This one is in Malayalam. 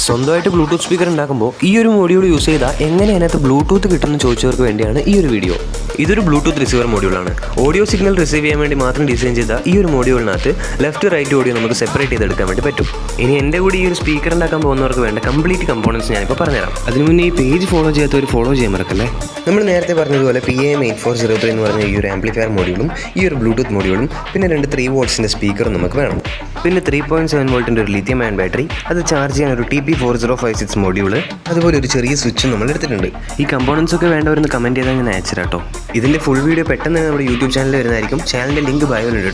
സ്വന്തമായിട്ട് ബ്ലൂടൂത്ത് സ്പീക്കർ ഉണ്ടാക്കുമ്പോൾ ഈ ഒരു മൊഡ്യൂൾ യൂസ് ചെയ്താൽ എങ്ങനെ അതിനകത്ത് ബ്ലൂടൂത്ത് കിട്ടുമെന്ന് ചോദിച്ചവർക്ക് വേണ്ടിയാണ് ഈ ഒരു വീഡിയോ. ഇതൊരു ബ്ലൂടൂത്ത് റിസീവർ മൊഡ്യൂളാണ്. ഓഡിയോ സിഗ്നൽ റിസീവ് ചെയ്യാൻ വേണ്ടി മാത്രം ഡിസൈൻ ചെയ്ത ഈ ഒരു മൊഡ്യൂളിനകത്ത് ലെഫ്റ്റ് റൈറ്റ് ഓഡിയോ നമുക്ക് സെപ്പറേറ്റ് ചെയ്തെടുക്കാൻ വേണ്ടി പറ്റും. ഇനി എൻ്റെ കൂടി ഈ ഒരു സ്പീക്കർ ഉണ്ടാക്കാൻ പോകുന്നവർക്ക് വേണ്ട കംപ്ലീറ്റ് കമ്പോണൻസ് ഞാനിപ്പോൾ പറഞ്ഞുതരാം. അതിന് മുന്നേ ഈ പേജ് ഫോളോ ചെയ്യാത്തവർ ഫോളോ ചെയ്യാൻ മറക്കല്ലേ. നമ്മൾ നേരത്തെ പറഞ്ഞതുപോലെ PAM8403 എന്ന് പറഞ്ഞ ഈ ഒരു ആംപ്ലിഫയർ മൊഡ്യൂളും ഈ ഒരു ബ്ലൂടൂത്ത് മൊഡ്യൂളും പിന്നെ 3 വോൾട്ട്സിൻ്റെ സ്പീക്കറും നമുക്ക് വേണം. പിന്നെ 3.7 വോൾട്ടിൻ്റെ ഒരു ലിഥിയം അയൺ ബാറ്ററി, അത് ചാർജ് ചെയ്യാൻ ഒരു TP4056 മൊഡ്യൂള്, അതുപോലെ ഒരു ചെറിയ സ്വിച്ചും നമ്മൾ എടുത്തിട്ടുണ്ട്. ഈ കമ്പോണൻസ് ഒക്കെ വേണ്ടവരൊന്ന് കമൻറ്റ് ചെയ്താൽ ഞാൻ അയച്ചു കേട്ടോ. ഇതിൻ്റെ ഫുൾ വീഡിയോ പെട്ടെന്ന് തന്നെ നമ്മുടെ യൂട്യൂബ് ചാനലിൽ വരുന്നതായിരിക്കും. ചാനലിൻ്റെ ലിങ്ക് ബയോയിലുണ്ട്.